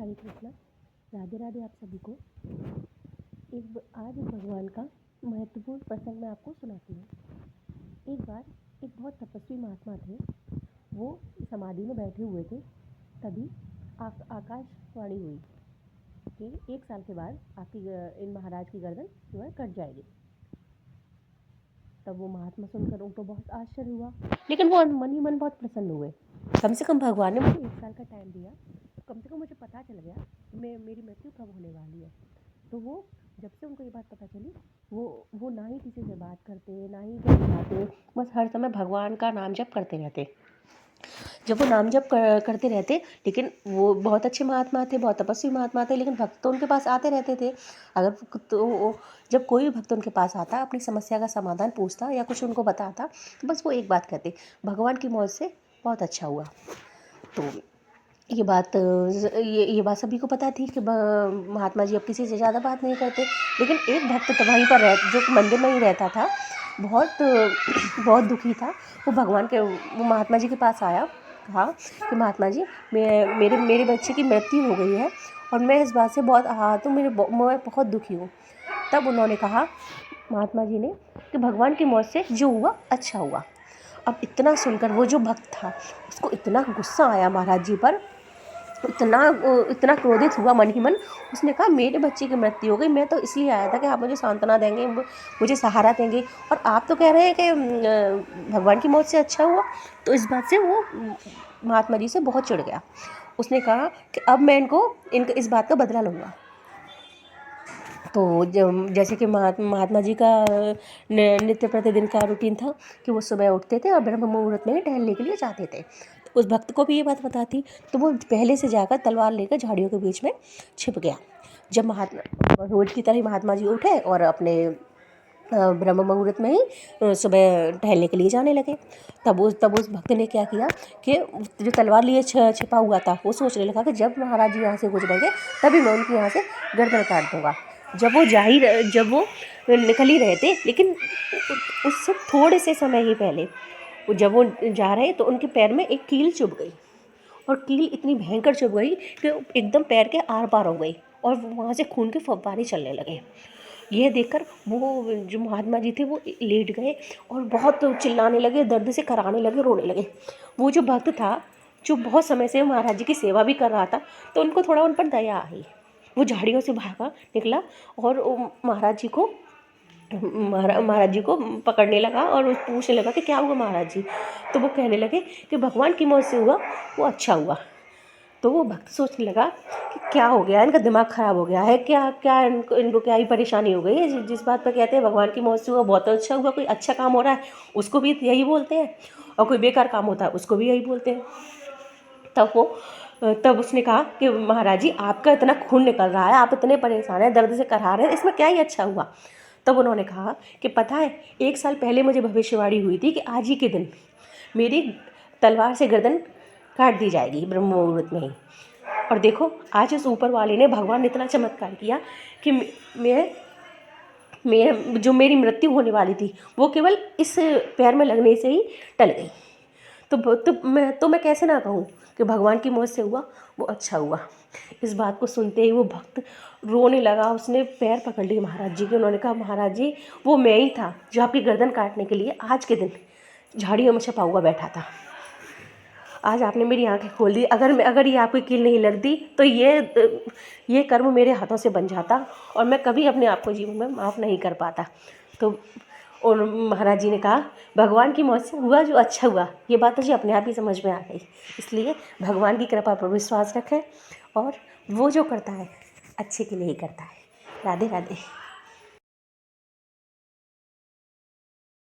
हरे कृष्णा। राधे राधे आप सभी को। आज एक भगवान का महत्वपूर्ण प्रसंग मैं आपको सुनाती हूँ। एक बार एक बहुत तपस्वी महात्मा थे। वो समाधि में बैठे हुए थे। तभी आकाशवाणी हुई कि 1 साल के बाद आपकी इन महाराज की गर्दन जो है कट जाएगी। तब वो महात्मा सुनकर उनको बहुत आश्चर्य हुआ, लेकिन वो मन ही मन बहुत प्रसन्न हुए। कम से कम भगवान ने मुझे 1 साल का टाइम दिया, कम से कम मुझे पता चल गया मेरी मृत्यु कब होने वाली है। तो वो जब से उनको ये बात पता चली, वो ना ही किसी से बात करते, ना ही कहीं जाते, बस हर समय भगवान का नाम जप करते रहते। जब वो नाम जप करते रहते, लेकिन वो बहुत अच्छे महात्मा थे, बहुत तपस्वी महात्मा थे, लेकिन भक्त तो उनके पास आते रहते थे। अगर तो जब कोई भक्त उनके पास आता, अपनी समस्या का समाधान पूछता या कुछ उनको बताता, तो बस वो एक बात कहते, भगवान की मौज से बहुत अच्छा हुआ। तो ये बात सभी को पता थी कि महात्मा जी अब किसी से ज़्यादा बात नहीं करते। लेकिन एक भक्त तो वहीं पर जो मंदिर में ही रहता था, बहुत दुखी था। वो महात्मा जी के पास आया, कहा कि महात्मा जी, मेरे बच्चे की मृत्यु हो गई है और मैं इस बात से बहुत आहत हूँ, मैं बहुत दुखी हूँ। तब उन्होंने कहा, महात्मा जी ने, कि भगवान की मौत से जो हुआ अच्छा हुआ। अब इतना सुनकर वो जो भक्त था, उसको इतना गुस्सा आया महाराज जी पर, इतना क्रोधित हुआ मन ही मन। उसने कहा, मेरे बच्चे की मृत्यु हो गई, मैं तो इसलिए आया था कि आप मुझे सांत्वना देंगे, मुझे सहारा देंगे, और आप तो कह रहे हैं कि भगवान की मौत से अच्छा हुआ। तो इस बात से वो महात्मा जी से बहुत चिढ़ गया। उसने कहा कि अब मैं इनको इस बात का बदला लूँगा। तो जैसे कि महात्मा जी का नित्य प्रतिदिन का रूटीन था कि वो सुबह उठते थे और ब्रह्म मुहूर्त में टहलने के लिए जाते थे। तो उस भक्त को भी ये बात पता थी, तो वो पहले से जाकर तलवार लेकर झाड़ियों के बीच में छिप गया। जब रोज की तरह महात्मा जी उठे और अपने ब्रह्म मुहूर्त में ही सुबह टहलने के लिए जाने लगे। तब उस भक्त ने क्या किया कि जो तलवार लिए छिपा हुआ था, वो सोचने लगा कि जब महाराज जी यहाँ से गुजरेंगे तभी मैं उनकी यहाँ से गर्दन काट दूँगा। जब वो निकल ही रहे थे, लेकिन उससे थोड़े से समय ही पहले जब वो जा रहे तो उनके पैर में एक कील चुभ गई, और कील इतनी भयंकर चुभ गई कि एकदम पैर के आर पार हो गई और वहाँ से खून के फव्वारे चलने लगे। यह देखकर वो जो महात्मा जी थे वो लेट गए और बहुत चिल्लाने लगे, दर्द से कराने लगे, रोने लगे। वो जो भक्त था, जो बहुत समय से महाराज जी की सेवा भी कर रहा था, तो उनको थोड़ा उन पर दया आई। वो झाड़ियों से भागा निकला और महाराज जी को पकड़ने लगा और पूछने लगा कि क्या हुआ महाराज जी। तो वो कहने लगे कि भगवान की मौत से हुआ वो अच्छा हुआ। तो वो भक्त सोचने लगा कि क्या हो गया, इनका दिमाग ख़राब हो गया है क्या इनको क्या ही परेशानी हो गई है, जिस बात पर कहते हैं भगवान की मौत से हुआ बहुत अच्छा हुआ। कोई अच्छा काम हो रहा है उसको भी यही बोलते हैं, और कोई बेकार काम होता है उसको भी यही बोलते हैं। तब उसने कहा कि महाराज जी, आपका इतना खून निकल रहा है, आप इतने परेशान हैं, दर्द से कराह रहे हैं, इसमें क्या ही अच्छा हुआ। तब उन्होंने कहा कि पता है, 1 साल पहले मुझे भविष्यवाणी हुई थी कि आज ही के दिन मेरी तलवार से गर्दन काट दी जाएगी ब्रह्म मुहूर्त में ही। और देखो, आज उस ऊपर वाले ने, भगवान ने इतना चमत्कार किया कि जो मेरी मृत्यु होने वाली थी वो केवल इस पैर में लगने से ही टल गई। तो मैं कैसे ना कहूँ कि भगवान की मौत से हुआ वो अच्छा हुआ। इस बात को सुनते ही वो भक्त रोने लगा। उसने पैर पकड़ लिए महाराज जी के। उन्होंने कहा, महाराज जी, वो मैं ही था जो आपकी गर्दन काटने के लिए आज के दिन झाड़ियों में छपा हुआ बैठा था। आज आपने मेरी आंखें खोल दी। अगर ये आपकी कील नहीं लगती तो ये कर्म मेरे हाथों से बन जाता और मैं कभी अपने आप को जीवन में माफ़ नहीं कर पाता। तो और महाराज जी ने कहा, भगवान की मौत से हुआ जो अच्छा हुआ। ये बात मुझे अपने आप ही समझ में आ गई। इसलिए भगवान की कृपा पर विश्वास रखें, और वो जो करता है अच्छे के लिए ही करता है। राधे राधे।